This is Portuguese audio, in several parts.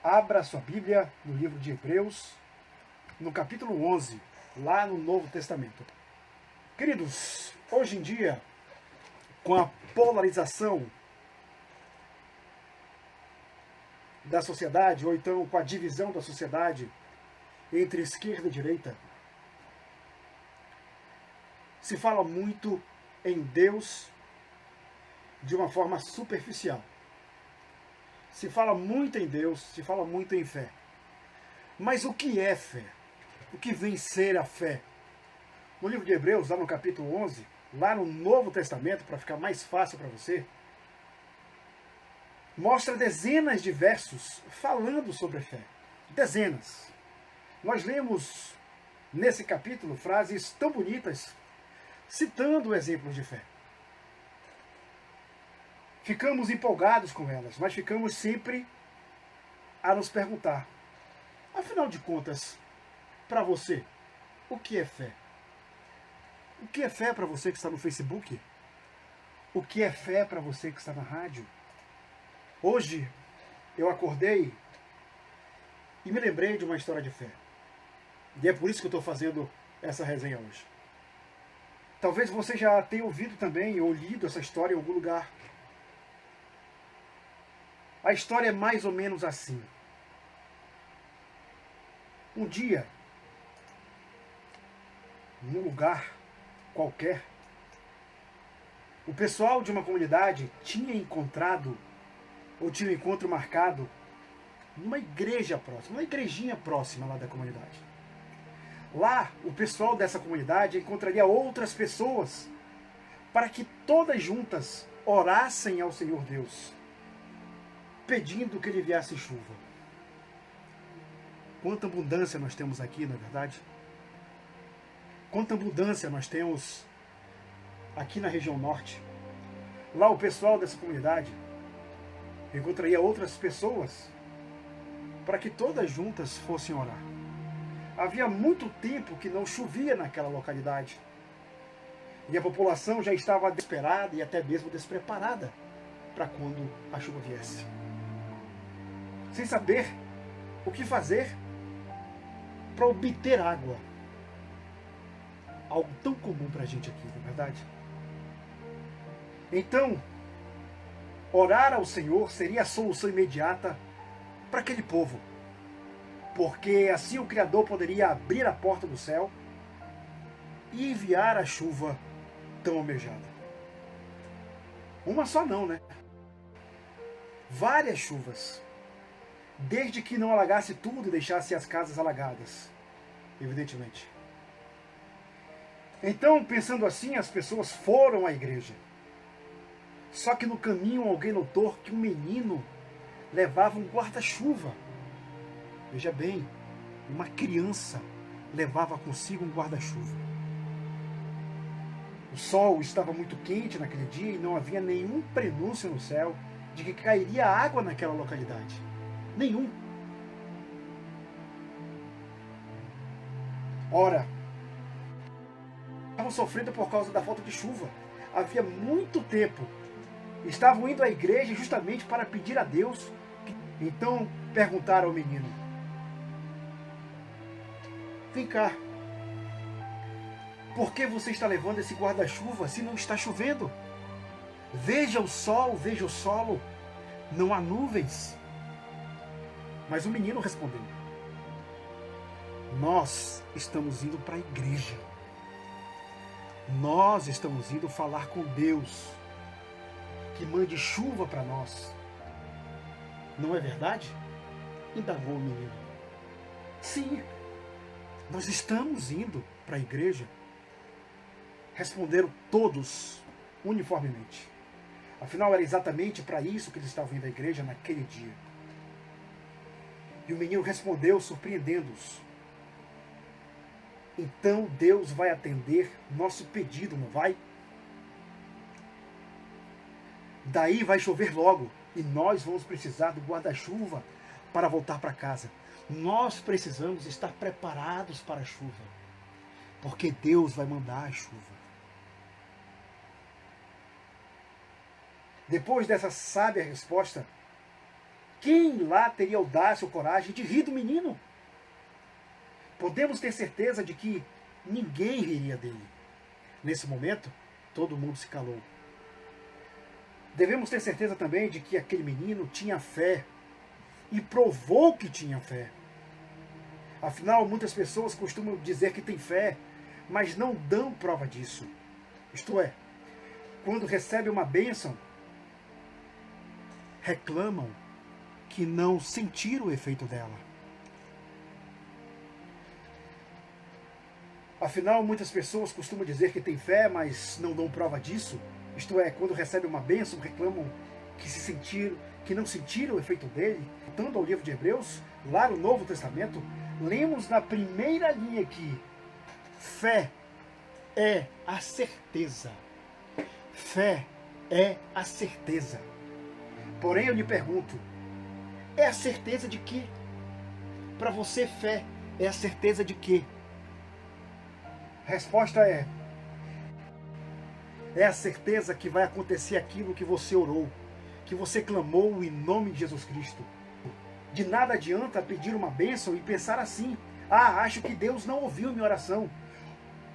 Abra sua Bíblia no livro de Hebreus, no capítulo 11, lá no Novo Testamento. Queridos, hoje em dia, com a polarização da sociedade, ou então com a divisão da sociedade entre esquerda e direita, se fala muito em Deus de uma forma superficial. Se fala muito em Deus, se fala muito em fé. Mas o que é fé? O que vem ser a fé? No livro de Hebreus, lá no capítulo 11, lá no Novo Testamento, para ficar mais fácil para você, mostra dezenas de versos falando sobre a fé. Dezenas. Nós lemos nesse capítulo frases tão bonitas, citando exemplos de fé. Ficamos empolgados com elas, mas ficamos sempre a nos perguntar, afinal de contas, para você, o que é fé? O que é fé para você que está no Facebook? O que é fé para você que está na rádio? Hoje eu acordei e me lembrei de uma história de fé. E é por isso que eu estou fazendo essa resenha hoje. Talvez você já tenha ouvido também ou lido essa história em algum lugar. A história é mais ou menos assim. Um dia, num lugar qualquer, o pessoal de uma comunidade tinha encontrado, ou tinha um encontro marcado, numa igreja próxima, uma igrejinha próxima lá da comunidade. Lá, o pessoal dessa comunidade encontraria outras pessoas para que todas juntas orassem ao Senhor Deus, pedindo que ele enviasse chuva. Quanta abundância nós temos aqui, não é verdade? Quanta abundância nós temos aqui na região norte. Lá o pessoal dessa comunidade encontraria outras pessoas para que todas juntas fossem orar. Havia muito tempo que não chovia naquela localidade. E a população já estava desesperada e até mesmo despreparada para quando a chuva viesse. Sem saber o que fazer para obter água. Algo tão comum para a gente aqui, não é verdade? Então, orar ao Senhor seria a solução imediata para aquele povo. Porque assim o Criador poderia abrir a porta do céu e enviar a chuva tão almejada. Uma só não, né? Várias chuvas. Desde que não alagasse tudo e deixasse as casas alagadas, evidentemente. Então, pensando assim, as pessoas foram à igreja. Só que no caminho alguém notou que um menino levava um guarda-chuva. Veja bem, uma criança levava consigo um guarda-chuva. O sol estava muito quente naquele dia e não havia nenhum prenúncio no céu de que cairia água naquela localidade. Nenhum. Ora, estavam sofrendo por causa da falta de chuva. Havia muito tempo. Estavam indo à igreja justamente para pedir a Deus. Então perguntaram ao menino: vem cá, por que você está levando esse guarda-chuva se não está chovendo? Veja o sol, veja o solo, não há nuvens. Mas o menino respondeu: nós estamos indo para a igreja. Nós estamos indo falar com Deus, que mande chuva para nós. Não é verdade? Indagou o menino. Sim, nós estamos indo para a igreja. Responderam todos, uniformemente. Afinal, era exatamente para isso que eles estavam indo à igreja naquele dia. E o menino respondeu, surpreendendo-os: então Deus vai atender nosso pedido, não vai? Daí vai chover logo e nós vamos precisar do guarda-chuva para voltar para casa. Nós precisamos estar preparados para a chuva, porque Deus vai mandar a chuva. Depois dessa sábia resposta, quem lá teria audácia ou coragem de rir do menino? Podemos ter certeza de que ninguém riria dele. Nesse momento, todo mundo se calou. Devemos ter certeza também de que aquele menino tinha fé e provou que tinha fé. Afinal, muitas pessoas costumam dizer que têm fé, mas não dão prova disso. Isto é, quando recebem uma bênção, reclamam que não sentiram o efeito dela. Afinal, muitas pessoas costumam dizer que têm fé, mas não dão prova disso. Isto é, quando recebem uma bênção, reclamam que não sentiram o efeito dele. Voltando ao livro de Hebreus, lá no Novo Testamento, lemos na primeira linha aqui: fé é a certeza. Fé é a certeza. Porém, eu lhe pergunto, é a certeza de quê? Para você, fé é a certeza de quê? A resposta é a certeza que vai acontecer aquilo que você orou, que você clamou em nome de Jesus Cristo. De nada adianta pedir uma bênção e pensar assim: ah, acho que Deus não ouviu minha oração.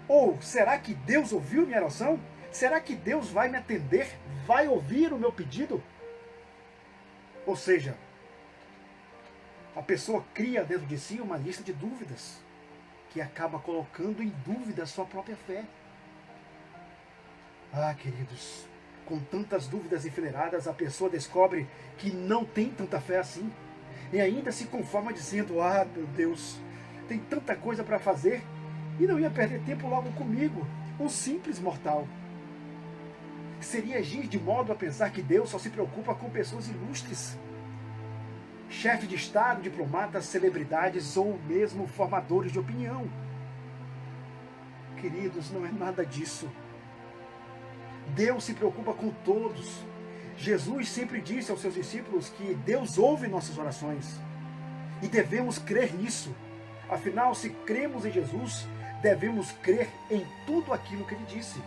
Ou, será que Deus ouviu minha oração? Será que Deus vai me atender? Vai ouvir o meu pedido? Ou seja, a pessoa cria dentro de si uma lista de dúvidas, que acaba colocando em dúvida a sua própria fé. Ah, queridos, com tantas dúvidas enfileiradas, a pessoa descobre que não tem tanta fé assim. E ainda se conforma dizendo: ah, meu Deus, tem tanta coisa para fazer e não ia perder tempo logo comigo, um simples mortal. Seria agir de modo a pensar que Deus só se preocupa com pessoas ilustres, chefe de Estado, diplomatas, celebridades ou mesmo formadores de opinião. Queridos, não é nada disso. Deus se preocupa com todos. Jesus sempre disse aos seus discípulos que Deus ouve nossas orações. E devemos crer nisso. Afinal, se cremos em Jesus, devemos crer em tudo aquilo que ele disse.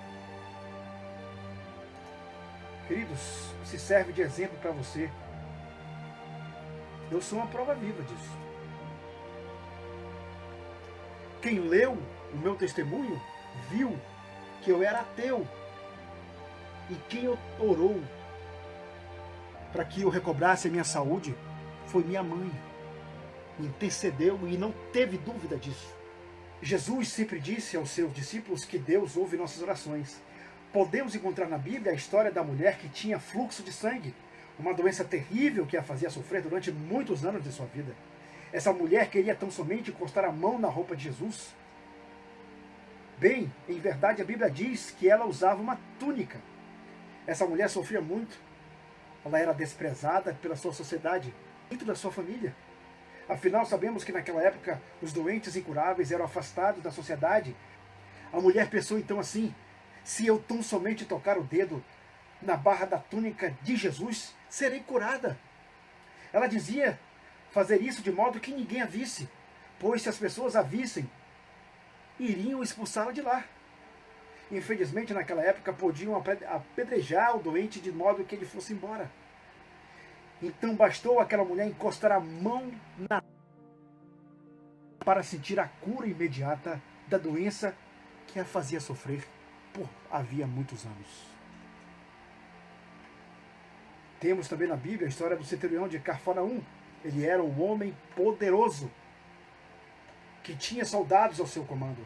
Queridos, se serve de exemplo para você. Eu sou uma prova viva disso. Quem leu o meu testemunho viu que eu era ateu. E quem orou para que eu recobrasse a minha saúde foi minha mãe. Intercedeu e não teve dúvida disso. Jesus sempre disse aos seus discípulos que Deus ouve nossas orações. Podemos encontrar na Bíblia a história da mulher que tinha fluxo de sangue, uma doença terrível que a fazia sofrer durante muitos anos de sua vida. Essa mulher queria tão somente encostar a mão na roupa de Jesus. Bem, em verdade a Bíblia diz que ela usava uma túnica. Essa mulher sofria muito. Ela era desprezada pela sua sociedade, dentro da sua família. Afinal, sabemos que naquela época os doentes incuráveis eram afastados da sociedade. A mulher pensou então assim: se eu tão somente tocar o dedo na barra da túnica de Jesus, serei curada. Ela dizia fazer isso de modo que ninguém a visse, pois se as pessoas a vissem, iriam expulsá-la de lá. Infelizmente, naquela época, podiam apedrejar o doente de modo que ele fosse embora. Então bastou aquela mulher encostar a mão para sentir a cura imediata da doença que a fazia sofrer por havia muitos anos. Temos também na Bíblia a história do centurião de Cafarnaum. Ele era um homem poderoso, que tinha soldados ao seu comando.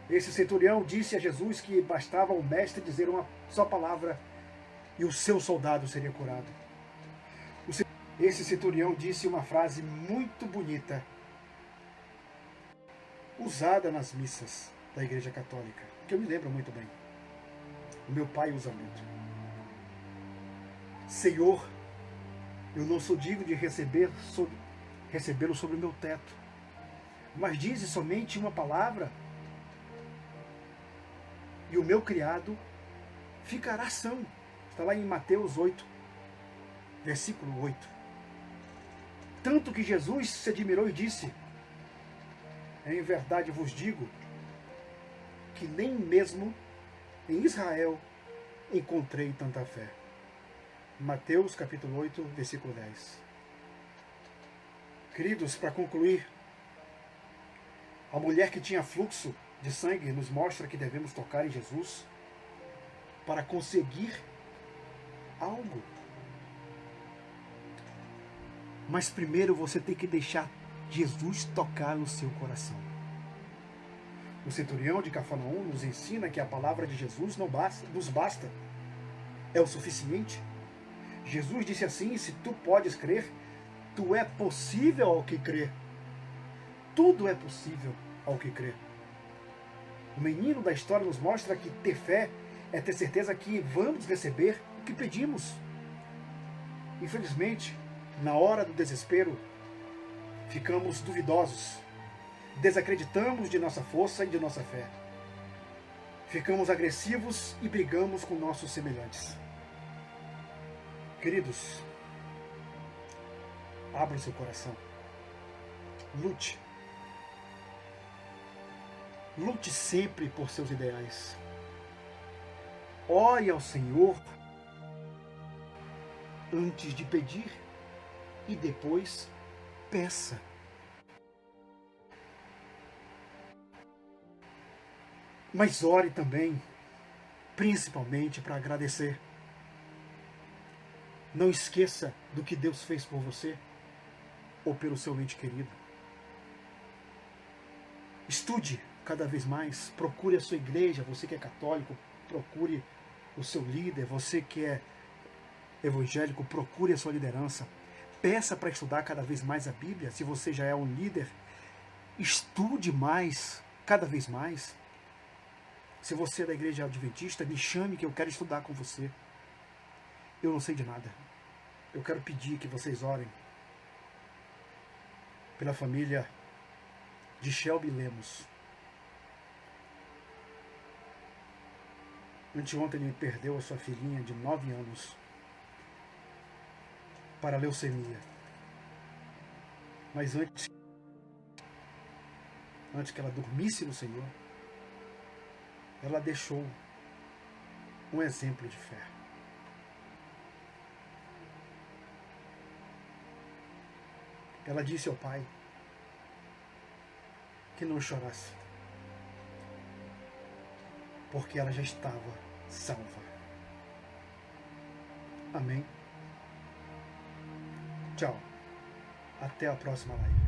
Esse centurião disse a Jesus que bastava o mestre dizer uma só palavra e o seu soldado seria curado. Esse centurião disse uma frase muito bonita, usada nas missas da Igreja Católica, que eu me lembro muito bem. O meu pai usa muito. Senhor, eu não sou digno de recebê-lo sobre o meu teto, mas dize somente uma palavra e o meu criado ficará são. Está lá em Mateus 8, versículo 8. Tanto que Jesus se admirou e disse: em verdade vos digo que nem mesmo em Israel encontrei tanta fé. Mateus capítulo 8, versículo 10. Queridos, para concluir, a mulher que tinha fluxo de sangue nos mostra que devemos tocar em Jesus para conseguir algo. Mas primeiro você tem que deixar Jesus tocar no seu coração. O centurião de Cafarnaum nos ensina que a palavra de Jesus nos basta, é o suficiente. Jesus disse assim: se tu podes crer, tu é possível ao que crê. Tudo é possível ao que crê. O menino da história nos mostra que ter fé é ter certeza que vamos receber o que pedimos. Infelizmente, na hora do desespero, ficamos duvidosos, desacreditamos de nossa força e de nossa fé. Ficamos agressivos e brigamos com nossos semelhantes. Queridos, abra o seu coração. Lute. Lute sempre por seus ideais. Ore ao Senhor antes de pedir e depois peça. Mas ore também, principalmente para agradecer. Não esqueça do que Deus fez por você ou pelo seu ente querido. Estude cada vez mais, procure a sua igreja, você que é católico, procure o seu líder, você que é evangélico, procure a sua liderança. Peça para estudar cada vez mais a Bíblia. Se você já é um líder, estude mais, cada vez mais. Se você é da igreja adventista, me chame que eu quero estudar com você. Eu não sei de nada. Eu quero pedir que vocês orem pela família de Shelby Lemos. Anteontem ele perdeu a sua filhinha de 9 anos para leucemia. Mas antes que ela dormisse no Senhor, ela deixou um exemplo de fé. Ela disse ao pai que não chorasse, porque ela já estava salva. Amém? Tchau. Até a próxima live.